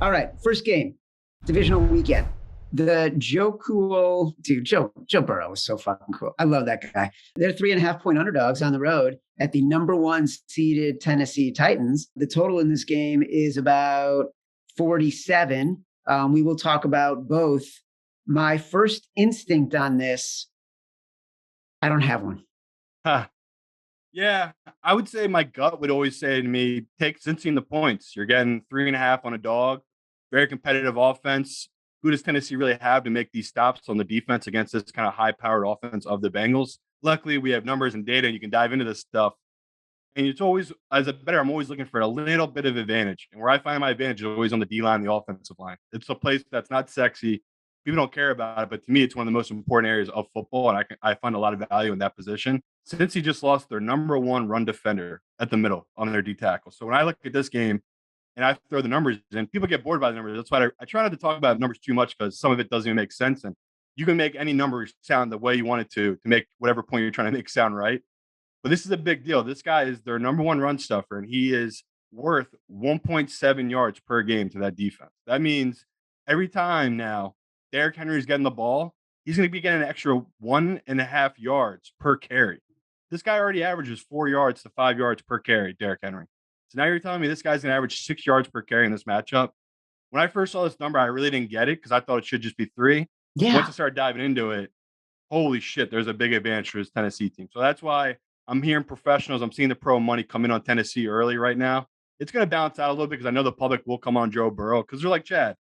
All right, first game, divisional weekend. The Joe Cool, dude, Joe Burrow is so fucking cool. I love that guy. They're 3.5 point underdogs on the road at the number one seeded Tennessee Titans. The total in this game is about 47. We will talk about both. My first instinct on this, I don't have one. Huh. Yeah, I would say my gut would always say to me, take Cincy in the points. You're getting 3.5 on a dog. Very competitive offense. Who does Tennessee really have to make these stops on the defense against this kind of high-powered offense of the Bengals? Luckily, we have numbers and data, and you can dive into this stuff. And it's always, as a bettor, I'm always looking for a little bit of advantage. And where I find my advantage is always on the D line, the offensive line. It's a place that's not sexy. People don't care about it, but to me, it's one of the most important areas of football, and I find a lot of value in that position. Since he just lost their number one run defender at the middle on their D tackle. So when I look at this game and I throw the numbers in, people get bored by the numbers. That's why I try not to talk about numbers too much because some of it doesn't even make sense. And you can make any number sound the way you want it to make whatever point you're trying to make sound right. But this is a big deal. This guy is their number one run stuffer, and he is worth 1.7 yards per game to that defense. That means every time now Derrick Henry is getting the ball, he's going to be getting an extra 1.5 yards per carry. This guy already averages 4 yards to 5 yards per carry, Derrick Henry. So now you're telling me this guy's going to average 6 yards per carry in this matchup. When I first saw this number, I really didn't get it because I thought it should just be 3. Once Yeah. I started diving into it, holy shit, there's a big advantage for this Tennessee team. So that's why I'm hearing professionals. I'm seeing the pro money come in on Tennessee early right now. It's going to balance out a little bit because I know the public will come on Joe Burrow because they're like Chad.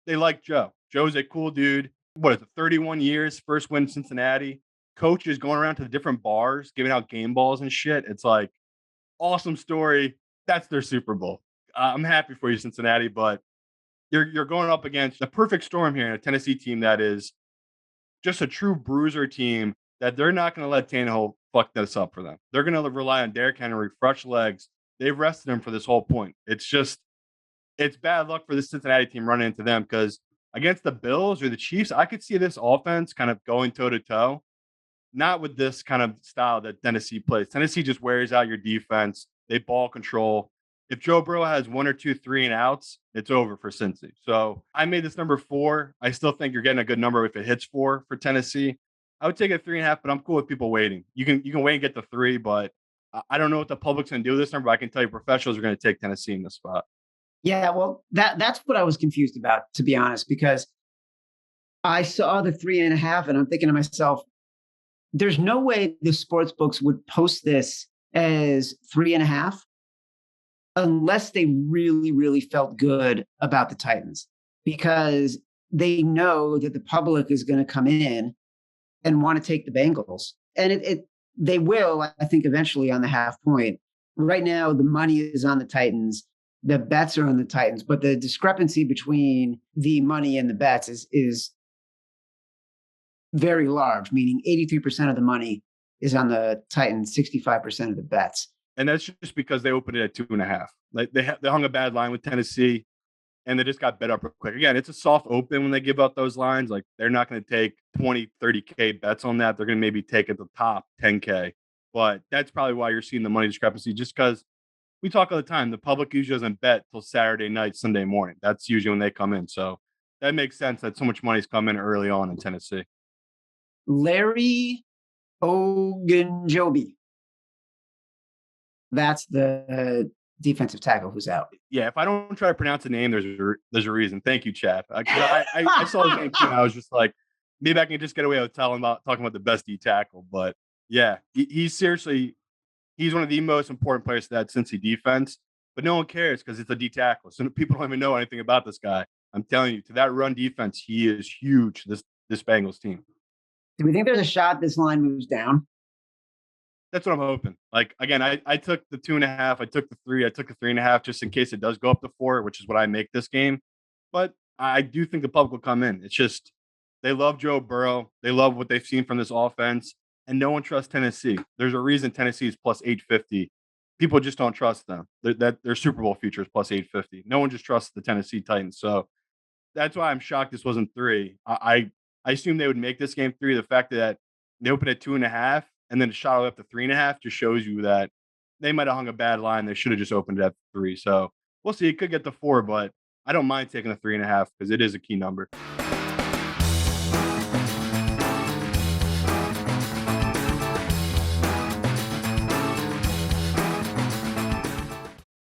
They like Joe. Joe's a cool dude. What is it, 31 years, first win in Cincinnati. Coach is going around to the different bars, giving out game balls and shit. It's like, awesome story. That's their Super Bowl. I'm happy for you, Cincinnati, but you're going up against the perfect storm here in a Tennessee team that is just a true bruiser team that they're not going to let Tannehill fuck this up for them. They're going to rely on Derrick Henry, fresh legs. They've rested him for this whole point. It's bad luck for the Cincinnati team running into them because against the Bills or the Chiefs, I could see this offense kind of going toe to toe, not with this kind of style that Tennessee plays. Tennessee just wears out your defense. They ball control. If Joe Burrow has 1 or 2 3 and outs, it's over for Cincy. So I made this number 4. I still think you're getting a good number if it hits 4 for Tennessee. I would take it 3.5, but I'm cool with people waiting. You can wait and get the 3, but I don't know what the public's going to do with this number. But I can tell you professionals are going to take Tennessee in this spot. Yeah, well, that's what I was confused about, to be honest, because I saw the 3.5 and I'm thinking to myself, there's no way the sports books would post this as 3.5 unless they really, really felt good about the Titans, because they know that the public is going to come in and want to take the Bengals. And they will, I think, eventually on the half point. Right now, the money is on the Titans. The bets are on the Titans, but the discrepancy between the money and the bets is very large, meaning 83% of the money is on the Titans, 65% of the bets. And that's just because they opened it at 2.5. Like they hung a bad line with Tennessee, and they just got bet up real quick. Again, it's a soft open when they give out those lines. Like they're not going to take 20, 30K bets on that. They're going to maybe take at the top 10K. But that's probably why you're seeing the money discrepancy, just because we talk all the time. The public usually doesn't bet till Saturday night, Sunday morning. That's usually when they come in. So that makes sense that so much money's come in early on in Tennessee. Larry Ogunjobi. That's the defensive tackle who's out. Yeah, if I don't try to pronounce the name, there's a reason. Thank you, Chad. I saw his name too, and I was just like, maybe I can just get away with talking about the best D tackle. But yeah, he's seriously he's one of the most important players to that Cincy defense. But no one cares because it's a D tackle, so people don't even know anything about this guy. I'm telling you, to that run defense, he is huge. This Bengals team. Do we think there's a shot this line moves down? That's what I'm hoping. Like again, I took the 2.5, I took the 3, I took the 3.5 just in case it does go up to 4, which is what I make this game. But I do think the public will come in. It's just they love Joe Burrow, they love what they've seen from this offense, and no one trusts Tennessee. There's a reason Tennessee is plus 850. People just don't trust them. Their Super Bowl future is plus 850. No one just trusts the Tennessee Titans. So that's why I'm shocked this wasn't 3. I assume they would make this game 3. The fact that they opened at 2.5 and then shot it up to 3.5 just shows you that they might have hung a bad line. They should have just opened it at 3. So we'll see. It could get to 4, but I don't mind taking the 3.5 because it is a key number.